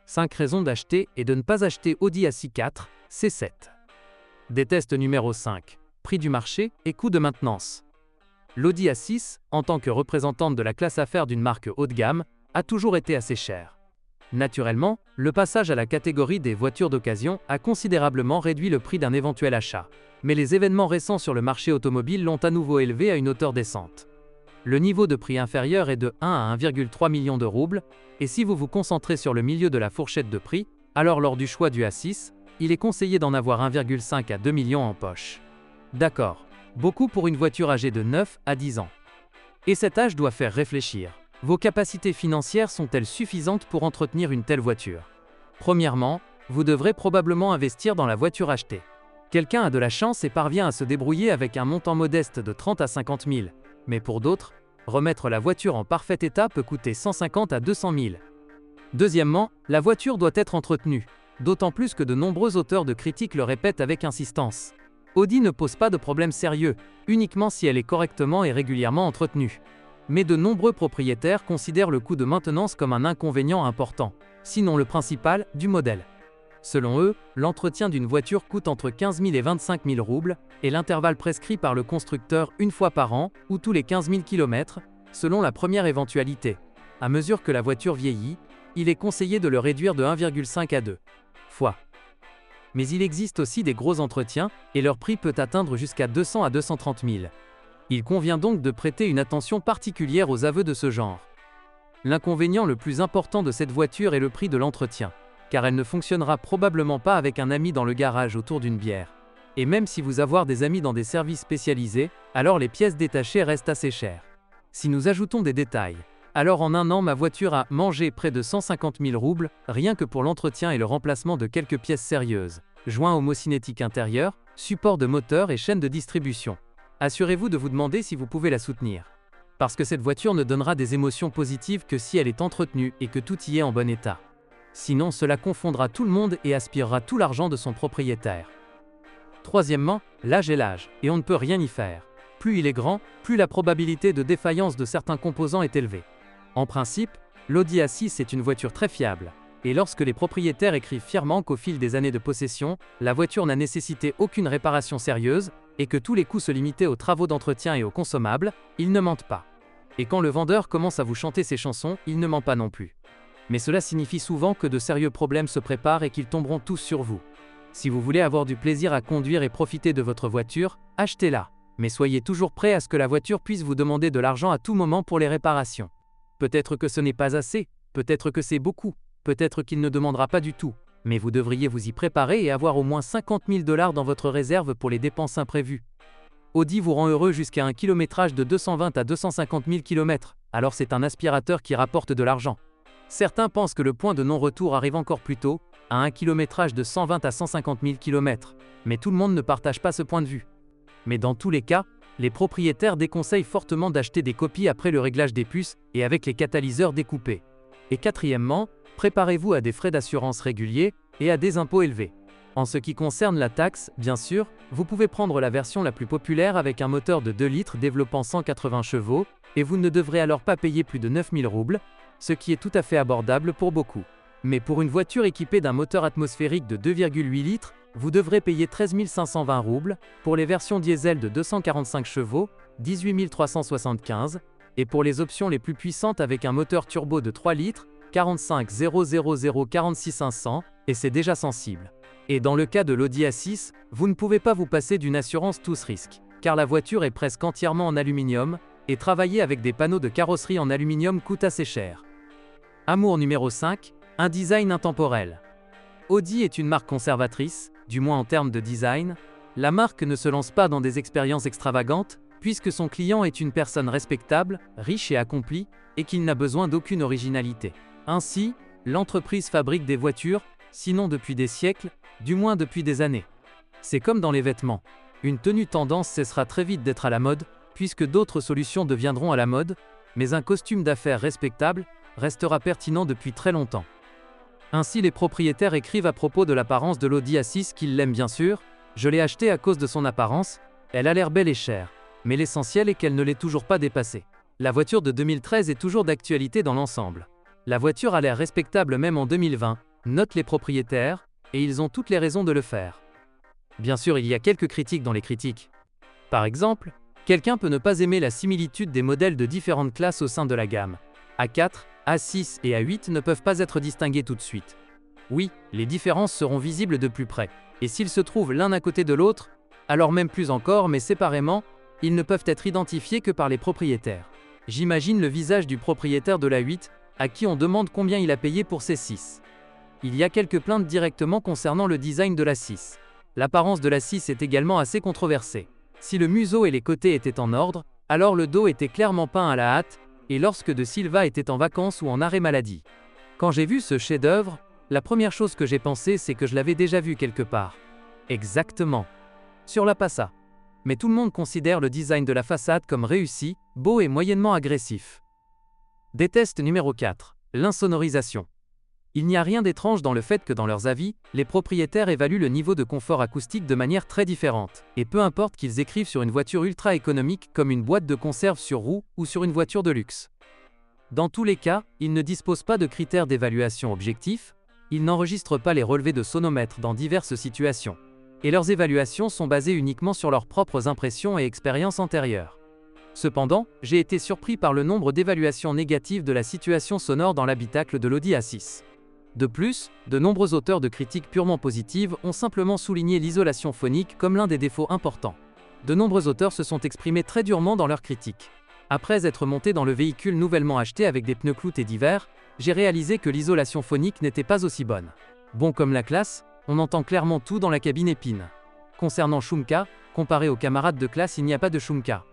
5 raisons d'acheter et de ne pas acheter Audi A6 IV, C7. Des tests numéro 5. Prix du marché et coût de maintenance. L'Audi A6, en tant que représentante de la classe affaires d'une marque haut de gamme, a toujours été assez cher. Naturellement, le passage à la catégorie des voitures d'occasion a considérablement réduit le prix d'un éventuel achat. Mais les événements récents sur le marché automobile l'ont à nouveau élevé à une hauteur décente. Le niveau de prix inférieur est de 1 à 1,3 million de roubles, et si vous vous concentrez sur le milieu de la fourchette de prix, alors lors du choix du A6, il est conseillé d'en avoir 1,5 à 2 millions en poche. D'accord, beaucoup pour une voiture âgée de 9 à 10 ans. Et cet âge doit faire réfléchir. Vos capacités financières sont-elles suffisantes pour entretenir une telle voiture? Premièrement, vous devrez probablement investir dans la voiture achetée. Quelqu'un a de la chance et parvient à se débrouiller avec un montant modeste de 30 à 50 000. Mais pour d'autres, remettre la voiture en parfait état peut coûter 150 à 200 000. Deuxièmement, la voiture doit être entretenue, d'autant plus que de nombreux auteurs de critiques le répètent avec insistance. Audi ne pose pas de problème sérieux, uniquement si elle est correctement et régulièrement entretenue. Mais de nombreux propriétaires considèrent le coût de maintenance comme un inconvénient important, sinon le principal, du modèle. Selon eux, l'entretien d'une voiture coûte entre 15 000 et 25 000 roubles, et l'intervalle prescrit par le constructeur une fois par an, ou tous les 15 000 km, selon la première éventualité. À mesure que la voiture vieillit, il est conseillé de le réduire de 1,5 à 2 fois. Mais il existe aussi des gros entretiens, et leur prix peut atteindre jusqu'à 200 à 230 000. Il convient donc de prêter une attention particulière aux aveux de ce genre. L'inconvénient le plus important de cette voiture est le prix de l'entretien, car elle ne fonctionnera probablement pas avec un ami dans le garage autour d'une bière. Et même si vous avez des amis dans des services spécialisés, alors les pièces détachées restent assez chères. Si nous ajoutons des détails, alors en un an ma voiture a mangé près de 150 000 roubles, rien que pour l'entretien et le remplacement de quelques pièces sérieuses, joints homocinétique intérieur, support de moteur et chaîne de distribution. Assurez-vous de vous demander si vous pouvez la soutenir. Parce que cette voiture ne donnera des émotions positives que si elle est entretenue et que tout y est en bon état. Sinon cela confondra tout le monde et aspirera tout l'argent de son propriétaire. Troisièmement, l'âge est l'âge, et on ne peut rien y faire. Plus il est grand, plus la probabilité de défaillance de certains composants est élevée. En principe, l'Audi A6 est une voiture très fiable, et lorsque les propriétaires écrivent fièrement qu'au fil des années de possession, la voiture n'a nécessité aucune réparation sérieuse, et que tous les coûts se limitaient aux travaux d'entretien et aux consommables, ils ne mentent pas. Et quand le vendeur commence à vous chanter ses chansons, il ne ment pas non plus. Mais cela signifie souvent que de sérieux problèmes se préparent et qu'ils tomberont tous sur vous. Si vous voulez avoir du plaisir à conduire et profiter de votre voiture, achetez-la. Mais soyez toujours prêt à ce que la voiture puisse vous demander de l'argent à tout moment pour les réparations. Peut-être que ce n'est pas assez, peut-être que c'est beaucoup, peut-être qu'il ne demandera pas du tout. Mais vous devriez vous y préparer et avoir au moins 50 000 $ dans votre réserve pour les dépenses imprévues. Audi vous rend heureux jusqu'à un kilométrage de 220 à 250 000 km, alors c'est un aspirateur qui rapporte de l'argent. Certains pensent que le point de non-retour arrive encore plus tôt, à un kilométrage de 120 à 150 000 km, mais tout le monde ne partage pas ce point de vue. Mais dans tous les cas, les propriétaires déconseillent fortement d'acheter des copies après le réglage des puces et avec les catalyseurs découpés. Et quatrièmement, préparez-vous à des frais d'assurance réguliers et à des impôts élevés. En ce qui concerne la taxe, bien sûr, vous pouvez prendre la version la plus populaire avec un moteur de 2 litres développant 180 chevaux, et vous ne devrez alors pas payer plus de 9 000 roubles, ce qui est tout à fait abordable pour beaucoup. Mais pour une voiture équipée d'un moteur atmosphérique de 2,8 litres, vous devrez payer 13 520 roubles, pour les versions diesel de 245 chevaux, 18 375, et pour les options les plus puissantes avec un moteur turbo de 3 litres, 45 000 46 500, et c'est déjà sensible. Et dans le cas de l'Audi A6, vous ne pouvez pas vous passer d'une assurance tous risques, car la voiture est presque entièrement en aluminium, et travailler avec des panneaux de carrosserie en aluminium coûte assez cher. Amour numéro 5, un design intemporel. Audi est une marque conservatrice, du moins en termes de design. La marque ne se lance pas dans des expériences extravagantes, puisque son client est une personne respectable, riche et accomplie, et qu'il n'a besoin d'aucune originalité. Ainsi, l'entreprise fabrique des voitures, sinon depuis des siècles, du moins depuis des années. C'est comme dans les vêtements. Une tenue tendance cessera très vite d'être à la mode, puisque d'autres solutions deviendront à la mode, mais un costume d'affaires respectable restera pertinent depuis très longtemps. Ainsi les propriétaires écrivent à propos de l'apparence de l'Audi A6 qu'ils l'aiment bien sûr. Je l'ai acheté à cause de son apparence, elle a l'air belle et chère, mais l'essentiel est qu'elle ne l'ait toujours pas dépassée. La voiture de 2013 est toujours d'actualité dans l'ensemble. La voiture a l'air respectable même en 2020, notent les propriétaires, et ils ont toutes les raisons de le faire. Bien sûr, il y a quelques critiques dans les critiques. Par exemple, quelqu'un peut ne pas aimer la similitude des modèles de différentes classes au sein de la gamme. A4, A6 et A8 ne peuvent pas être distingués tout de suite. Oui, les différences seront visibles de plus près. Et s'ils se trouvent l'un à côté de l'autre, alors même plus encore, mais séparément, ils ne peuvent être identifiés que par les propriétaires. J'imagine le visage du propriétaire de l'A8, à qui on demande combien il a payé pour ses 6. Il y a quelques plaintes directement concernant le design de l'A6. L'apparence de l'A6 est également assez controversée. Si le museau et les côtés étaient en ordre, alors le dos était clairement peint à la hâte, et lorsque De Silva était en vacances ou en arrêt maladie. Quand j'ai vu ce chef-d'œuvre, la première chose que j'ai pensé, c'est que je l'avais déjà vu quelque part. Exactement. Sur la Passa. Mais tout le monde considère le design de la façade comme réussi, beau et moyennement agressif. Des tests numéro 4. L'insonorisation. Il n'y a rien d'étrange dans le fait que dans leurs avis, les propriétaires évaluent le niveau de confort acoustique de manière très différente, et peu importe qu'ils écrivent sur une voiture ultra économique comme une boîte de conserve sur roue ou sur une voiture de luxe. Dans tous les cas, ils ne disposent pas de critères d'évaluation objectifs, ils n'enregistrent pas les relevés de sonomètre dans diverses situations, et leurs évaluations sont basées uniquement sur leurs propres impressions et expériences antérieures. Cependant, j'ai été surpris par le nombre d'évaluations négatives de la situation sonore dans l'habitacle de l'Audi A6. De plus, de nombreux auteurs de critiques purement positives ont simplement souligné l'isolation phonique comme l'un des défauts importants. De nombreux auteurs se sont exprimés très durement dans leurs critiques. Après être monté dans le véhicule nouvellement acheté avec des pneus cloutés d'hiver, j'ai réalisé que l'isolation phonique n'était pas aussi bonne. Bon comme la classe, on entend clairement tout dans la cabine épine. Concernant Shumka, comparé aux camarades de classe, il n'y a pas de Shumka.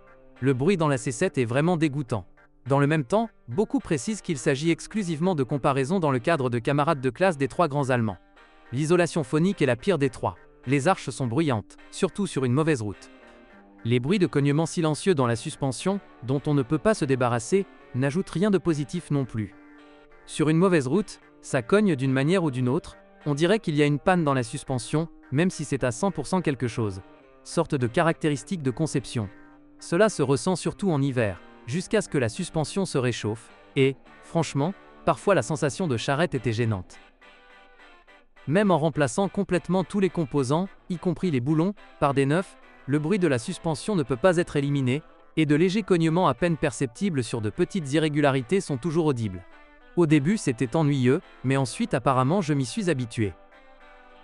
Le bruit dans la C7 est vraiment dégoûtant. Dans le même temps, beaucoup précisent qu'il s'agit exclusivement de comparaison dans le cadre de camarades de classe des trois grands Allemands. L'isolation phonique est la pire des trois. Les arches sont bruyantes, surtout sur une mauvaise route. Les bruits de cognement silencieux dans la suspension, dont on ne peut pas se débarrasser, n'ajoutent rien de positif non plus. Sur une mauvaise route, ça cogne d'une manière ou d'une autre, on dirait qu'il y a une panne dans la suspension, même si c'est à 100% quelque chose. Sorte de caractéristique de conception. Cela se ressent surtout en hiver, jusqu'à ce que la suspension se réchauffe, et, franchement, parfois la sensation de charrette était gênante. Même en remplaçant complètement tous les composants, y compris les boulons, par des neufs, le bruit de la suspension ne peut pas être éliminé, et de légers cognements à peine perceptibles sur de petites irrégularités sont toujours audibles. Au début c'était ennuyeux, mais ensuite apparemment je m'y suis habitué.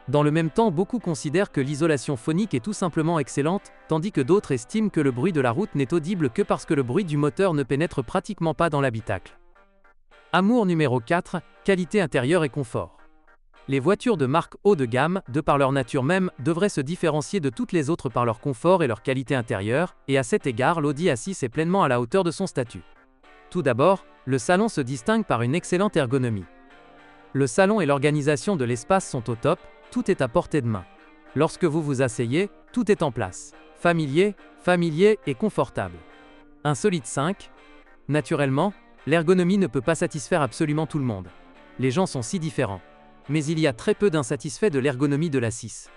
Dans le même temps, beaucoup considèrent que l'isolation phonique est tout simplement excellente, tandis que d'autres estiment que le bruit de la route n'est audible que parce que le bruit du moteur ne pénètre pratiquement pas dans l'habitacle. Amour numéro 4, qualité intérieure et confort. Les voitures de marque haut de gamme, de par leur nature même, devraient se différencier de toutes les autres par leur confort et leur qualité intérieure, et à cet égard l'Audi A6 est pleinement à la hauteur de son statut. Tout d'abord, le salon se distingue par une excellente ergonomie. Le salon et l'organisation de l'espace sont au top, tout est à portée de main. Lorsque vous vous asseyez, tout est en place. Familier et confortable. Un solide 5. Naturellement, l'ergonomie ne peut pas satisfaire absolument tout le monde. Les gens sont si différents. Mais il y a très peu d'insatisfaits de l'ergonomie de l'A6.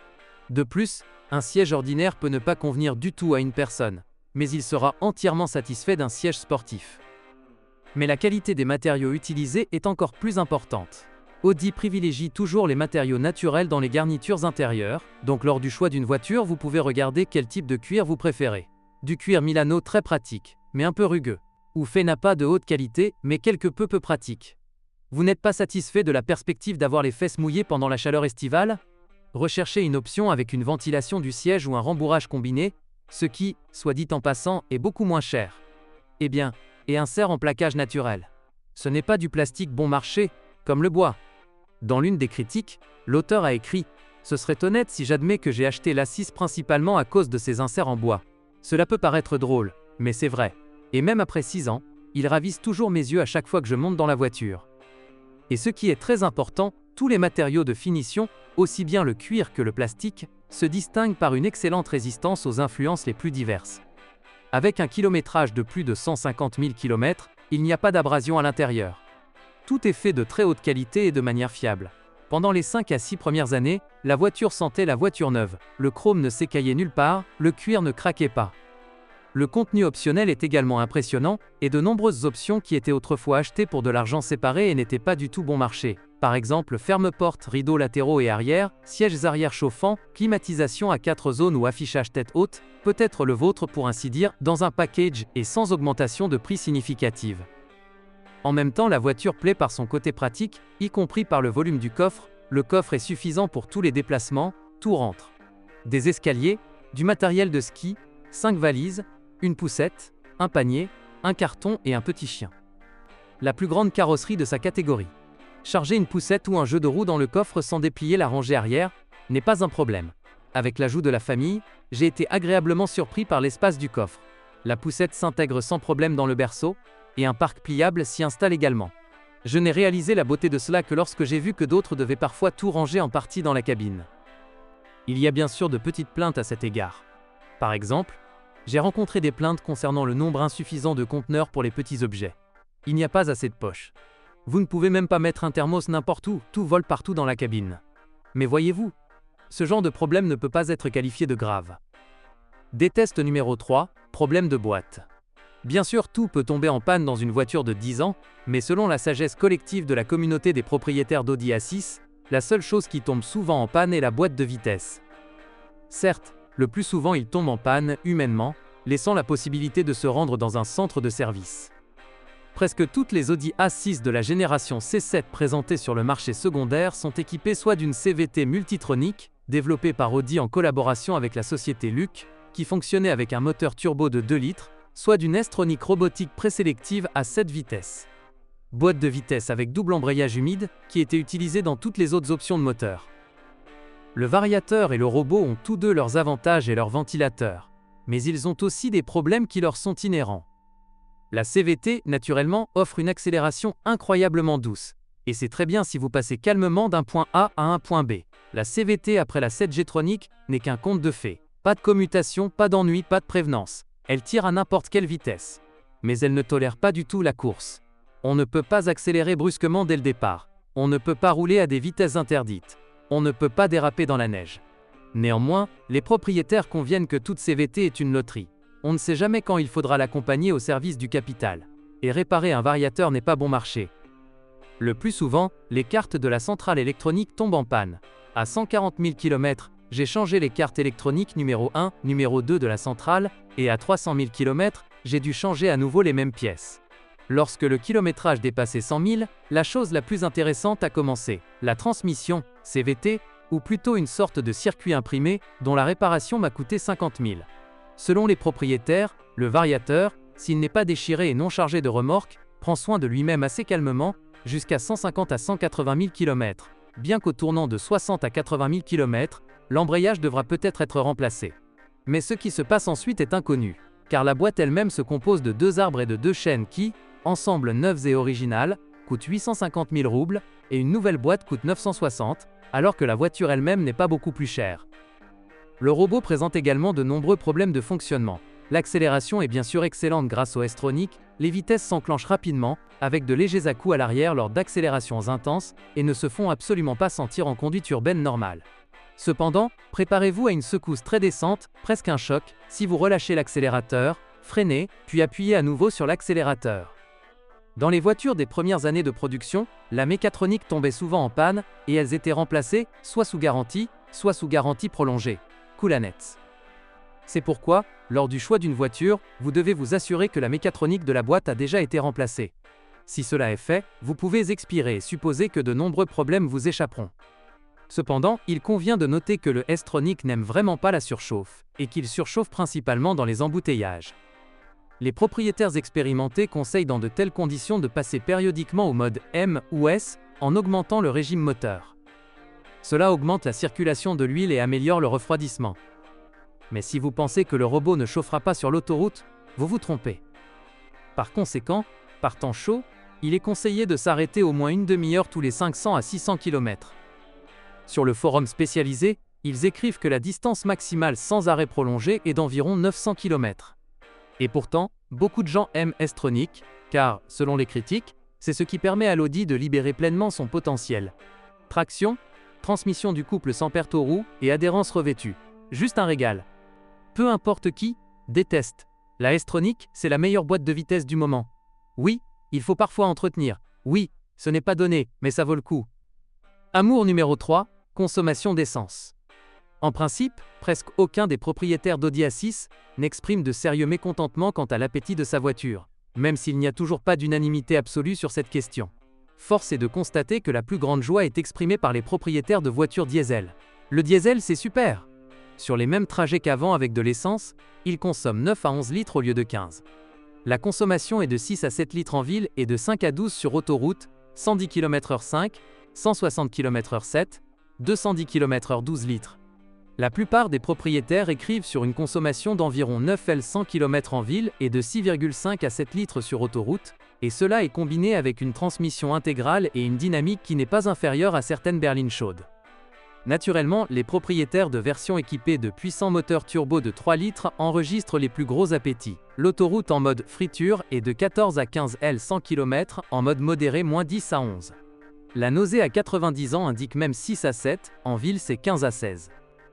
De plus, un siège ordinaire peut ne pas convenir du tout à une personne, mais il sera entièrement satisfait d'un siège sportif. Mais la qualité des matériaux utilisés est encore plus importante. Audi privilégie toujours les matériaux naturels dans les garnitures intérieures, donc lors du choix d'une voiture, vous pouvez regarder quel type de cuir vous préférez. Du cuir Milano très pratique, mais un peu rugueux. Ou Fenapa de haute qualité, mais quelque peu pratique. Vous n'êtes pas satisfait de la perspective d'avoir les fesses mouillées pendant la chaleur estivale? Recherchez une option avec une ventilation du siège ou un rembourrage combiné, ce qui, soit dit en passant, est beaucoup moins cher. Eh bien, et insert en plaquage naturel. Ce n'est pas du plastique bon marché, comme le bois. Dans l'une des critiques, l'auteur a écrit « Ce serait honnête si j'admets que j'ai acheté l'A6 principalement à cause de ses inserts en bois. Cela peut paraître drôle, mais c'est vrai. Et même après 6 ans, il ravise toujours mes yeux à chaque fois que je monte dans la voiture. Et ce qui est très important, tous les matériaux de finition, aussi bien le cuir que le plastique, se distinguent par une excellente résistance aux influences les plus diverses. Avec un kilométrage de plus de 150 000 km, il n'y a pas d'abrasion à l'intérieur. Tout est fait de très haute qualité et de manière fiable. Pendant les 5 à 6 premières années, la voiture sentait la voiture neuve, le chrome ne s'écaillait nulle part, le cuir ne craquait pas. Le contenu optionnel est également impressionnant, et de nombreuses options qui étaient autrefois achetées pour de l'argent séparé et n'étaient pas du tout bon marché, par exemple ferme-porte, rideaux latéraux et arrière, sièges arrière chauffants, climatisation à 4 zones ou affichage tête haute, peut être le vôtre pour ainsi dire, dans un package et sans augmentation de prix significative. En même temps, la voiture plaît par son côté pratique, y compris par le volume du coffre. Le coffre est suffisant pour tous les déplacements, tout rentre. Des escaliers, du matériel de ski, 5 valises, une poussette, un panier, un carton et un petit chien. La plus grande carrosserie de sa catégorie. Charger une poussette ou un jeu de roues dans le coffre sans déplier la rangée arrière n'est pas un problème. Avec l'ajout de la famille, j'ai été agréablement surpris par l'espace du coffre. La poussette s'intègre sans problème dans le berceau, et un parc pliable s'y installe également. Je n'ai réalisé la beauté de cela que lorsque j'ai vu que d'autres devaient parfois tout ranger en partie dans la cabine. Il y a bien sûr de petites plaintes à cet égard. Par exemple, j'ai rencontré des plaintes concernant le nombre insuffisant de conteneurs pour les petits objets. Il n'y a pas assez de poches. Vous ne pouvez même pas mettre un thermos n'importe où, tout vole partout dans la cabine. Mais voyez-vous, ce genre de problème ne peut pas être qualifié de grave. Des tests numéro 3, problème de boîte. Bien sûr, tout peut tomber en panne dans une voiture de 10 ans, mais selon la sagesse collective de la communauté des propriétaires d'Audi A6, la seule chose qui tombe souvent en panne est la boîte de vitesse. Certes, le plus souvent il tombe en panne, humainement, laissant la possibilité de se rendre dans un centre de service. Presque toutes les Audi A6 de la génération C7 présentées sur le marché secondaire sont équipées soit d'une CVT multitronique, développée par Audi en collaboration avec la société Luc, qui fonctionnait avec un moteur turbo de 2 litres, soit d'une S-Tronic robotique présélective à 7 vitesses. Boîte de vitesse avec double embrayage humide, qui était utilisée dans toutes les autres options de moteur. Le variateur et le robot ont tous deux leurs avantages et leurs ventilateurs, mais ils ont aussi des problèmes qui leur sont inhérents. La CVT, naturellement, offre une accélération incroyablement douce, et c'est très bien si vous passez calmement d'un point A à un point B. La CVT après la 7 G-Tronic n'est qu'un conte de fées. Pas de commutation, pas d'ennui, pas de prévenance. Elle tire à n'importe quelle vitesse. Mais elle ne tolère pas du tout la course. On ne peut pas accélérer brusquement dès le départ. On ne peut pas rouler à des vitesses interdites. On ne peut pas déraper dans la neige. Néanmoins, les propriétaires conviennent que toute CVT est une loterie. On ne sait jamais quand il faudra l'accompagner au service du capital. Et réparer un variateur n'est pas bon marché. Le plus souvent, les cartes de la centrale électronique tombent en panne. À 140 000 km, j'ai changé les cartes électroniques numéro 1, numéro 2 de la centrale, et à 300 000 km, j'ai dû changer à nouveau les mêmes pièces. Lorsque le kilométrage dépassait 100 000, la chose la plus intéressante a commencé. La transmission, CVT, ou plutôt une sorte de circuit imprimé, dont la réparation m'a coûté 50 000. Selon les propriétaires, le variateur, s'il n'est pas déchiré et non chargé de remorque, prend soin de lui-même assez calmement, jusqu'à 150 à 180 000 km. Bien qu'au tournant de 60 à 80 000 km, l'embrayage devra peut-être être remplacé. Mais ce qui se passe ensuite est inconnu, car la boîte elle-même se compose de 2 arbres et de 2 chaînes qui, ensemble neuves et originales, coûtent 850 000 roubles, et une nouvelle boîte coûte 960, alors que la voiture elle-même n'est pas beaucoup plus chère. Le robot présente également de nombreux problèmes de fonctionnement. L'accélération est bien sûr excellente grâce au S-Tronic, les vitesses s'enclenchent rapidement, avec de légers à-coups à l'arrière lors d'accélérations intenses, et ne se font absolument pas sentir en conduite urbaine normale. Cependant, préparez-vous à une secousse très décente, presque un choc, si vous relâchez l'accélérateur, freinez, puis appuyez à nouveau sur l'accélérateur. Dans les voitures des premières années de production, la mécatronique tombait souvent en panne, et elles étaient remplacées, soit sous garantie prolongée. Coolanet. C'est pourquoi, lors du choix d'une voiture, vous devez vous assurer que la mécatronique de la boîte a déjà été remplacée. Si cela est fait, vous pouvez expirer et supposer que de nombreux problèmes vous échapperont. Cependant, il convient de noter que le S-Tronic n'aime vraiment pas la surchauffe, et qu'il surchauffe principalement dans les embouteillages. Les propriétaires expérimentés conseillent dans de telles conditions de passer périodiquement au mode M ou S, en augmentant le régime moteur. Cela augmente la circulation de l'huile et améliore le refroidissement. Mais si vous pensez que le robot ne chauffera pas sur l'autoroute, vous vous trompez. Par conséquent, par temps chaud, il est conseillé de s'arrêter au moins une demi-heure tous les 500 à 600 km. Sur le forum spécialisé, ils écrivent que la distance maximale sans arrêt prolongé est d'environ 900 km. Et pourtant, beaucoup de gens aiment S-Tronic, car, selon les critiques, c'est ce qui permet à l'Audi de libérer pleinement son potentiel. Traction, transmission du couple sans perte aux roues et adhérence revêtue. Juste un régal. Peu importe qui, déteste. La S-Tronic, c'est la meilleure boîte de vitesse du moment. Oui, il faut parfois entretenir. Oui, ce n'est pas donné, mais ça vaut le coup. Amour numéro 3, consommation d'essence. En principe, presque aucun des propriétaires d'Audi A6 n'exprime de sérieux mécontentement quant à l'appétit de sa voiture, même s'il n'y a toujours pas d'unanimité absolue sur cette question. Force est de constater que la plus grande joie est exprimée par les propriétaires de voitures diesel. Le diesel, c'est super! Sur les mêmes trajets qu'avant avec de l'essence, il consomme 9 à 11 litres au lieu de 15. La consommation est de 6 à 7 litres en ville et de 5 à 12 sur autoroute, 110 km/h 5, 160 km/h 7, 210 km/h 12 litres. La plupart des propriétaires écrivent sur une consommation d'environ 9 L 100 km en ville et de 6,5 à 7 litres sur autoroute, et cela est combiné avec une transmission intégrale et une dynamique qui n'est pas inférieure à certaines berlines chaudes. Naturellement, les propriétaires de versions équipées de puissants moteurs turbo de 3 litres enregistrent les plus gros appétits. L'autoroute en mode friture est de 14 à 15 L 100 km, en mode modéré -10 à 11. La nausée à 90 ans indique même 6 à 7, en ville c'est 15 à 16.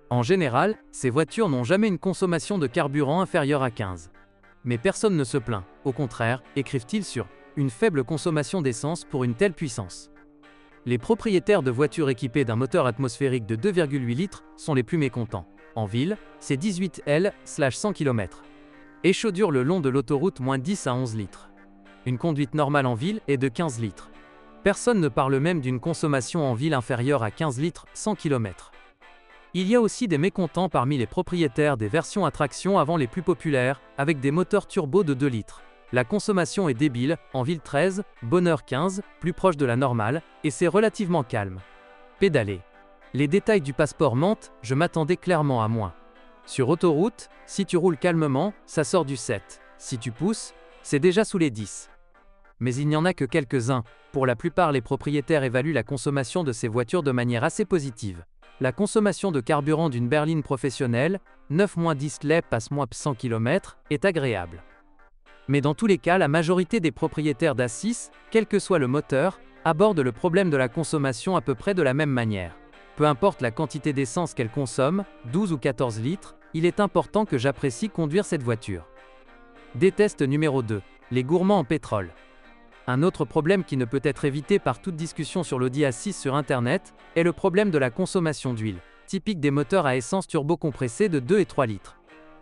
En général, ces voitures n'ont jamais une consommation de carburant inférieure à 15. Mais personne ne se plaint, au contraire, écrivent-ils sur une faible consommation d'essence pour une telle puissance. Les propriétaires de voitures équipées d'un moteur atmosphérique de 2,8 litres sont les plus mécontents. En ville, c'est 18 L/100 km. Échaudure le long de l'autoroute -10 à 11 litres. Une conduite normale en ville est de 15 litres. Personne ne parle même d'une consommation en ville inférieure à 15 litres 100 km. Il y a aussi des mécontents parmi les propriétaires des versions à traction avant les plus populaires, avec des moteurs turbo de 2 litres. La consommation est débile, en ville 13, bonheur 15, plus proche de la normale, et c'est relativement calme. Pédaler. Les détails du passeport mentent, je m'attendais clairement à moins. Sur autoroute, si tu roules calmement, ça sort du 7. Si tu pousses, c'est déjà sous les 10. Mais il n'y en a que quelques-uns. Pour la plupart, les propriétaires évaluent la consommation de ces voitures de manière assez positive. La consommation de carburant d'une berline professionnelle, 9-10 LEP passe -100 km, est agréable. Mais dans tous les cas, la majorité des propriétaires d'A6, quel que soit le moteur, abordent le problème de la consommation à peu près de la même manière. Peu importe la quantité d'essence qu'elle consomme, 12 ou 14 litres, il est important que j'apprécie conduire cette voiture. Déteste numéro 2. Les gourmands en pétrole. Un autre problème qui ne peut être évité par toute discussion sur l'Audi A6 sur Internet est le problème de la consommation d'huile, typique des moteurs à essence turbo-compressée de 2 et 3 litres.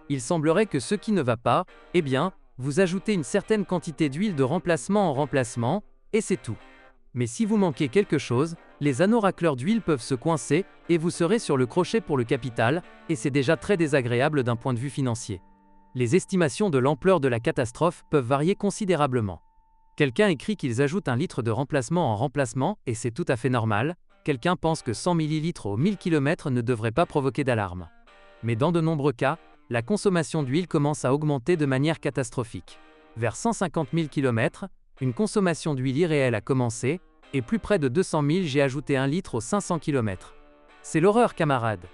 Il semblerait que ce qui ne va pas, eh bien, vous ajoutez une certaine quantité d'huile de remplacement en remplacement, et c'est tout. Mais si vous manquez quelque chose, les anneaux racleurs d'huile peuvent se coincer, et vous serez sur le crochet pour le capital, et c'est déjà très désagréable d'un point de vue financier. Les estimations de l'ampleur de la catastrophe peuvent varier considérablement. Quelqu'un écrit qu'ils ajoutent 1 litre de remplacement en remplacement, et c'est tout à fait normal. Quelqu'un pense que 100 ml au 1000 km ne devrait pas provoquer d'alarme. Mais dans de nombreux cas, la consommation d'huile commence à augmenter de manière catastrophique. Vers 150 000 km, une consommation d'huile irréelle a commencé, et plus près de 200 000 j'ai ajouté 1 litre aux 500 km. C'est l'horreur, camarade.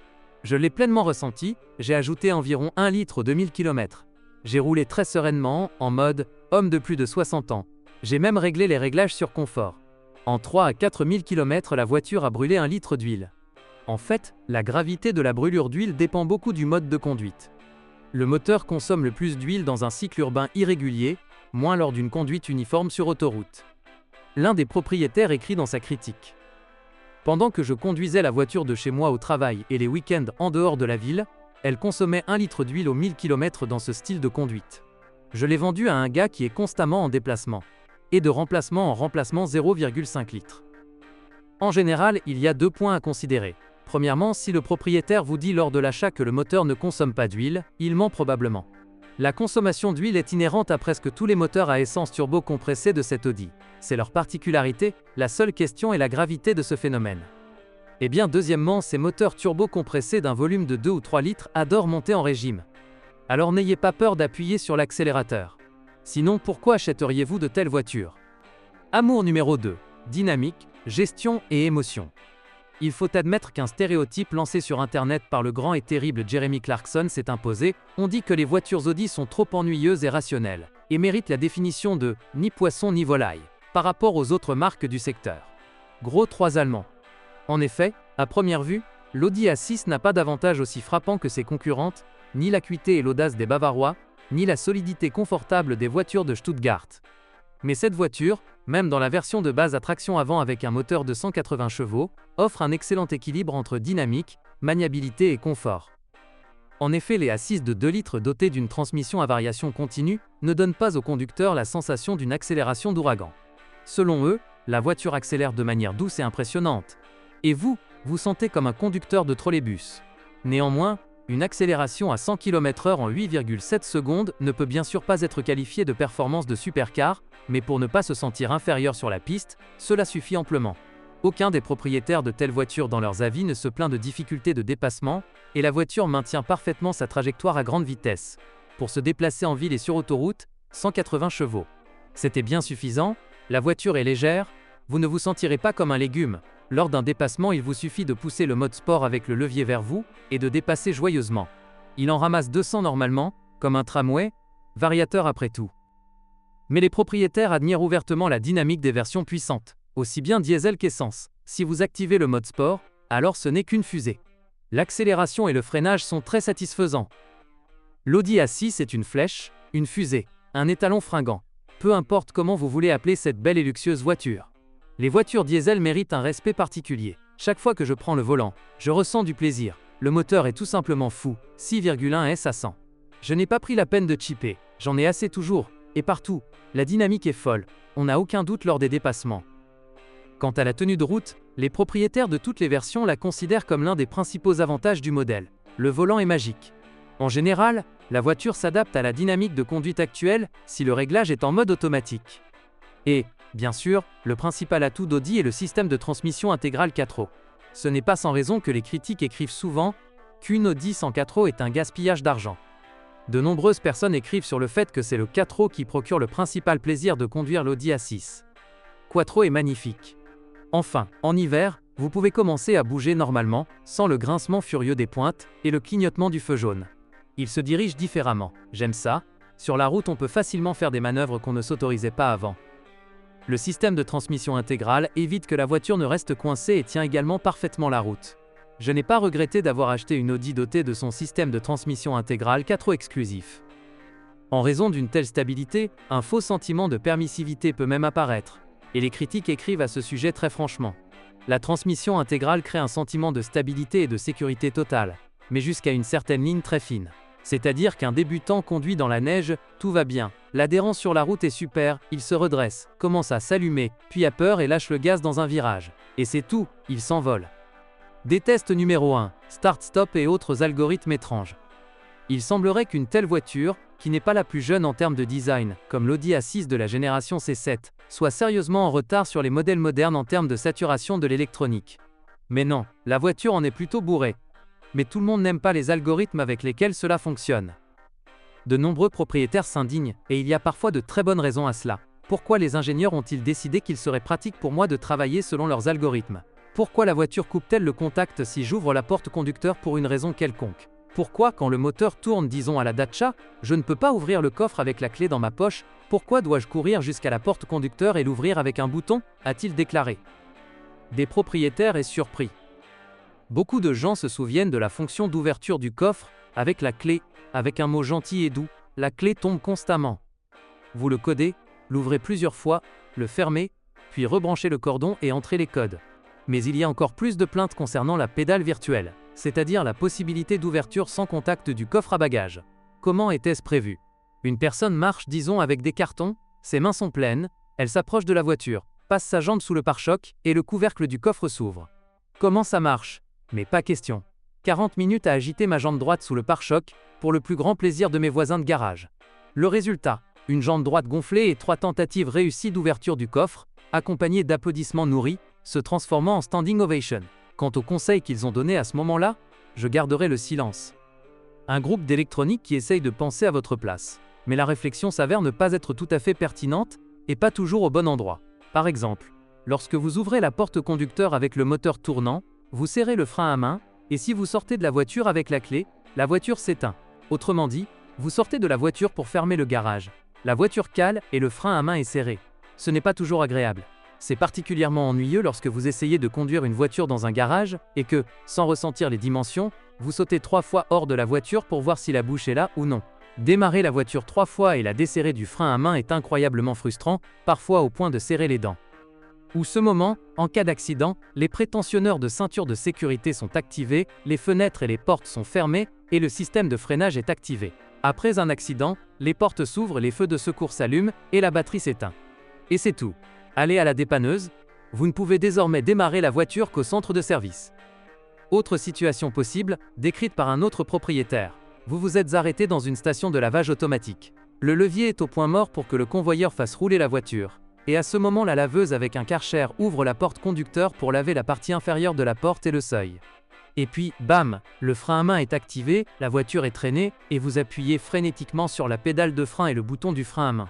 Je l'ai pleinement ressenti, j'ai ajouté environ 1 litre aux 2000 km. J'ai roulé très sereinement, en mode « homme de plus de 60 ans ». J'ai même réglé les réglages sur confort. En 3 à 4 000 km, la voiture a brûlé 1 litre d'huile. En fait, la gravité de la brûlure d'huile dépend beaucoup du mode de conduite. Le moteur consomme le plus d'huile dans un cycle urbain irrégulier, moins lors d'une conduite uniforme sur autoroute. L'un des propriétaires écrit dans sa critique. Pendant que je conduisais la voiture de chez moi au travail et les week-ends en dehors de la ville, elle consommait 1 litre d'huile aux 1000 km dans ce style de conduite. Je l'ai vendue à un gars qui est constamment en déplacement. Et de remplacement en remplacement 0,5 litres. En général, il y a 2 points à considérer. Premièrement, si le propriétaire vous dit lors de l'achat que le moteur ne consomme pas d'huile, il ment probablement. La consommation d'huile est inhérente à presque tous les moteurs à essence turbo compressée de cette Audi. C'est leur particularité, la seule question est la gravité de ce phénomène. Et bien deuxièmement, ces moteurs turbo compressés d'un volume de 2 ou 3 litres adorent monter en régime. Alors n'ayez pas peur d'appuyer sur l'accélérateur. Sinon, pourquoi achèteriez-vous de telles voitures? Amour numéro 2. Dynamique, gestion et émotion. Il faut admettre qu'un stéréotype lancé sur Internet par le grand et terrible Jeremy Clarkson s'est imposé. On dit que les voitures Audi sont trop ennuyeuses et rationnelles, et méritent la définition de « ni poisson ni volaille » par rapport aux autres marques du secteur. Gros 3 Allemands. En effet, à première vue, l'Audi A6 n'a pas d'avantage aussi frappant que ses concurrentes, ni l'acuité et l'audace des Bavarois, ni la solidité confortable des voitures de Stuttgart. Mais cette voiture, même dans la version de base à traction avant avec un moteur de 180 chevaux, offre un excellent équilibre entre dynamique, maniabilité et confort. En effet, les A6 de 2 litres dotés d'une transmission à variation continue ne donnent pas au conducteur la sensation d'une accélération d'ouragan. Selon eux, la voiture accélère de manière douce et impressionnante. Et vous sentez comme un conducteur de trolleybus. Néanmoins, une accélération à 100 km/h en 8,7 secondes ne peut bien sûr pas être qualifiée de performance de supercar, mais pour ne pas se sentir inférieur sur la piste, cela suffit amplement. Aucun des propriétaires de telles voitures dans leurs avis ne se plaint de difficultés de dépassement, et la voiture maintient parfaitement sa trajectoire à grande vitesse. Pour se déplacer en ville et sur autoroute, 180 chevaux. C'était bien suffisant, la voiture est légère, vous ne vous sentirez pas comme un légume. Lors d'un dépassement, il vous suffit de pousser le mode sport avec le levier vers vous, et de dépasser joyeusement. Il en ramasse 200 normalement, comme un tramway, variateur après tout. Mais les propriétaires admirent ouvertement la dynamique des versions puissantes, aussi bien diesel qu'essence. Si vous activez le mode sport, alors ce n'est qu'une fusée. L'accélération et le freinage sont très satisfaisants. L'Audi A6 est une flèche, une fusée, un étalon fringant. Peu importe comment vous voulez appeler cette belle et luxueuse voiture. Les voitures diesel méritent un respect particulier. Chaque fois que je prends le volant, je ressens du plaisir. Le moteur est tout simplement fou, 6,1 S à 100. Je n'ai pas pris la peine de chipper, j'en ai assez toujours, et partout. La dynamique est folle, on n'a aucun doute lors des dépassements. Quant à la tenue de route, les propriétaires de toutes les versions la considèrent comme l'un des principaux avantages du modèle. Le volant est magique. En général, la voiture s'adapte à la dynamique de conduite actuelle si le réglage est en mode automatique. Et, bien sûr, le principal atout d'Audi est le système de transmission intégrale 4 roues. Ce n'est pas sans raison que les critiques écrivent souvent qu'une Audi sans 4 roues est un gaspillage d'argent. De nombreuses personnes écrivent sur le fait que c'est le 4 roues qui procure le principal plaisir de conduire l'Audi A6. Quattro est magnifique. Enfin, en hiver, vous pouvez commencer à bouger normalement, sans le grincement furieux des pointes et le clignotement du feu jaune. Il se dirige différemment, j'aime ça. Sur la route, on peut facilement faire des manœuvres qu'on ne s'autorisait pas avant. Le système de transmission intégrale évite que la voiture ne reste coincée et tient également parfaitement la route. Je n'ai pas regretté d'avoir acheté une Audi dotée de son système de transmission intégrale 4 roues exclusif. En raison d'une telle stabilité, un faux sentiment de permissivité peut même apparaître, et les critiques écrivent à ce sujet très franchement. La transmission intégrale crée un sentiment de stabilité et de sécurité totale, mais jusqu'à une certaine ligne très fine. C'est-à-dire qu'un débutant conduit dans la neige, tout va bien. L'adhérence sur la route est super, il se redresse, commence à s'allumer, puis a peur et lâche le gaz dans un virage. Et c'est tout, il s'envole. Des tests numéro 1, start-stop et autres algorithmes étranges. Il semblerait qu'une telle voiture, qui n'est pas la plus jeune en termes de design, comme l'Audi A6 de la génération C7, soit sérieusement en retard sur les modèles modernes en termes de saturation de l'électronique. Mais non, la voiture en est plutôt bourrée. Mais tout le monde n'aime pas les algorithmes avec lesquels cela fonctionne. De nombreux propriétaires s'indignent, et il y a parfois de très bonnes raisons à cela. Pourquoi les ingénieurs ont-ils décidé qu'il serait pratique pour moi de travailler selon leurs algorithmes? Pourquoi la voiture coupe-t-elle le contact si j'ouvre la porte conducteur pour une raison quelconque? Pourquoi, quand le moteur tourne, disons à la Dacia, je ne peux pas ouvrir le coffre avec la clé dans ma poche? Pourquoi dois-je courir jusqu'à la porte conducteur et l'ouvrir avec un bouton? A-t-il déclaré. Des propriétaires est surpris. Beaucoup de gens se souviennent de la fonction d'ouverture du coffre, avec la clé, avec un mot gentil et doux, la clé tombe constamment. Vous le codez, l'ouvrez plusieurs fois, le fermez, puis rebranchez le cordon et entrez les codes. Mais il y a encore plus de plaintes concernant la pédale virtuelle, c'est-à-dire la possibilité d'ouverture sans contact du coffre à bagages. Comment était-ce prévu? Une personne marche, disons, avec des cartons, ses mains sont pleines, elle s'approche de la voiture, passe sa jambe sous le pare-choc et le couvercle du coffre s'ouvre. Comment ça marche? Mais pas question. 40 minutes à agiter ma jambe droite sous le pare-choc, pour le plus grand plaisir de mes voisins de garage. Le résultat, une jambe droite gonflée et 3 tentatives réussies d'ouverture du coffre, accompagnées d'applaudissements nourris, se transformant en standing ovation. Quant aux conseils qu'ils ont donnés à ce moment-là, je garderai le silence. Un groupe d'électronique qui essaye de penser à votre place. Mais la réflexion s'avère ne pas être tout à fait pertinente, et pas toujours au bon endroit. Par exemple, lorsque vous ouvrez la porte conducteur avec le moteur tournant, vous serrez le frein à main, et si vous sortez de la voiture avec la clé, la voiture s'éteint. Autrement dit, vous sortez de la voiture pour fermer le garage. La voiture cale et le frein à main est serré. Ce n'est pas toujours agréable. C'est particulièrement ennuyeux lorsque vous essayez de conduire une voiture dans un garage, et que, sans ressentir les dimensions, vous sautez 3 fois hors de la voiture pour voir si la bouche est là ou non. Démarrer la voiture 3 fois et la desserrer du frein à main est incroyablement frustrant, parfois au point de serrer les dents. Ou ce moment, en cas d'accident, les prétentionneurs de ceinture de sécurité sont activés, les fenêtres et les portes sont fermées, et le système de freinage est activé. Après un accident, les portes s'ouvrent, les feux de secours s'allument, et la batterie s'éteint. Et c'est tout. Allez à la dépanneuse, vous ne pouvez désormais démarrer la voiture qu'au centre de service. Autre situation possible, décrite par un autre propriétaire. Vous vous êtes arrêté dans une station de lavage automatique. Le levier est au point mort pour que le convoyeur fasse rouler la voiture. Et à ce moment, la laveuse avec un Karcher ouvre la porte conducteur pour laver la partie inférieure de la porte et le seuil. Et puis, bam, le frein à main est activé, la voiture est traînée, et vous appuyez frénétiquement sur la pédale de frein et le bouton du frein à main.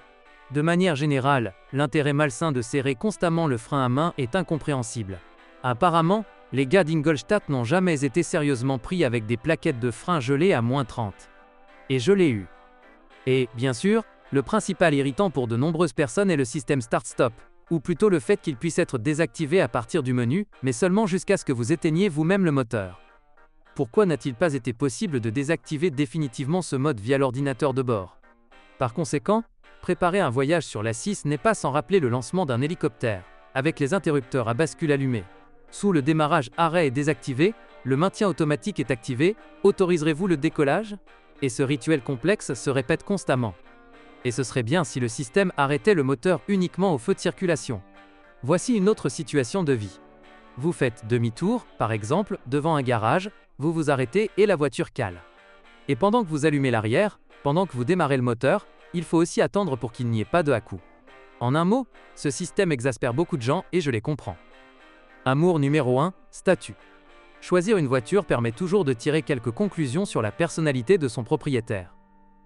De manière générale, l'intérêt malsain de serrer constamment le frein à main est incompréhensible. Apparemment, les gars d'Ingolstadt n'ont jamais été sérieusement pris avec des plaquettes de frein gelées à -30. Et je l'ai eu. Et, bien sûr, le principal irritant pour de nombreuses personnes est le système Start-Stop, ou plutôt le fait qu'il puisse être désactivé à partir du menu, mais seulement jusqu'à ce que vous éteigniez vous-même le moteur. Pourquoi n'a-t-il pas été possible de désactiver définitivement ce mode via l'ordinateur de bord? Par conséquent, préparer un voyage sur l'A6 n'est pas sans rappeler le lancement d'un hélicoptère, avec les interrupteurs à bascule allumés. Sous le démarrage arrêt est désactivé, le maintien automatique est activé, autoriserez-vous le décollage? Et ce rituel complexe se répète constamment. Et ce serait bien si le système arrêtait le moteur uniquement au feu de circulation. Voici une autre situation de vie. Vous faites demi-tour, par exemple, devant un garage, vous vous arrêtez et la voiture cale. Et pendant que vous allumez l'arrière, pendant que vous démarrez le moteur, il faut aussi attendre pour qu'il n'y ait pas de à-coup. En un mot, ce système exaspère beaucoup de gens et je les comprends. Amour numéro 1, statut. Choisir une voiture permet toujours de tirer quelques conclusions sur la personnalité de son propriétaire.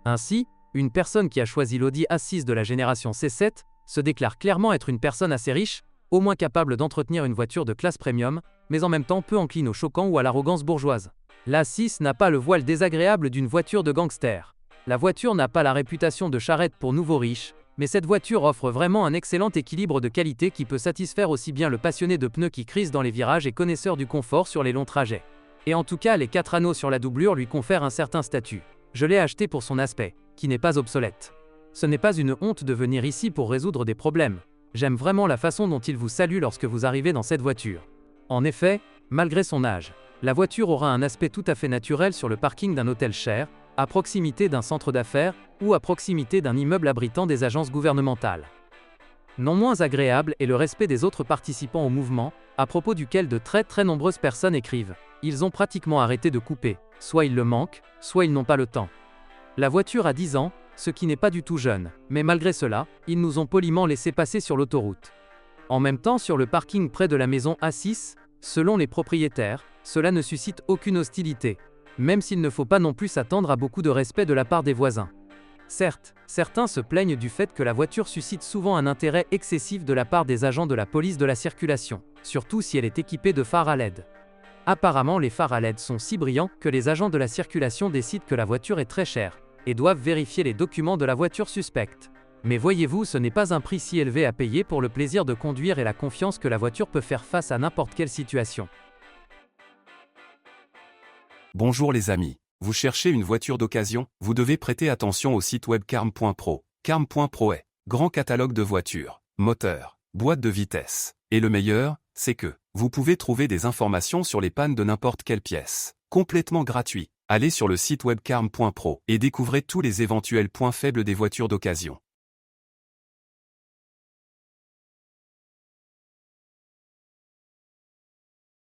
Ainsi, une personne qui a choisi l'Audi A6 de la génération C7 se déclare clairement être une personne assez riche, au moins capable d'entretenir une voiture de classe premium, mais en même temps peu encline au choquant ou à l'arrogance bourgeoise. L'A6 n'a pas le voile désagréable d'une voiture de gangster. La voiture n'a pas la réputation de charrette pour nouveaux riches, mais cette voiture offre vraiment un excellent équilibre de qualité qui peut satisfaire aussi bien le passionné de pneus qui crise dans les virages et connaisseur du confort sur les longs trajets. Et en tout cas, les 4 anneaux sur la doublure lui confèrent un certain statut. Je l'ai acheté pour son aspect, qui n'est pas obsolète. Ce n'est pas une honte de venir ici pour résoudre des problèmes. J'aime vraiment la façon dont il vous salue lorsque vous arrivez dans cette voiture. En effet, malgré son âge, la voiture aura un aspect tout à fait naturel sur le parking d'un hôtel cher, à proximité d'un centre d'affaires ou à proximité d'un immeuble abritant des agences gouvernementales. Non moins agréable est le respect des autres participants au mouvement, à propos duquel de très nombreuses personnes écrivent. Ils ont pratiquement arrêté de couper, soit ils le manquent, soit ils n'ont pas le temps. La voiture a 10 ans, ce qui n'est pas du tout jeune, mais malgré cela, ils nous ont poliment laissé passer sur l'autoroute. En même temps, sur le parking près de la maison A6, selon les propriétaires, cela ne suscite aucune hostilité, même s'il ne faut pas non plus s'attendre à beaucoup de respect de la part des voisins. Certes, certains se plaignent du fait que la voiture suscite souvent un intérêt excessif de la part des agents de la police de la circulation, surtout si elle est équipée de phares à LED. Apparemment, les phares à LED sont si brillants que les agents de la circulation décident que la voiture est très chère, et doivent vérifier les documents de la voiture suspecte. Mais voyez-vous, ce n'est pas un prix si élevé à payer pour le plaisir de conduire et la confiance que la voiture peut faire face à n'importe quelle situation. Bonjour les amis, vous cherchez une voiture d'occasion? Vous devez prêter attention au site web carm.pro. Carm.pro est grand catalogue de voitures, moteurs, boîtes de vitesse. Et le meilleur, c'est que vous pouvez trouver des informations sur les pannes de n'importe quelle pièce. Complètement gratuit. Allez sur le site web carm.pro et découvrez tous les éventuels points faibles des voitures d'occasion.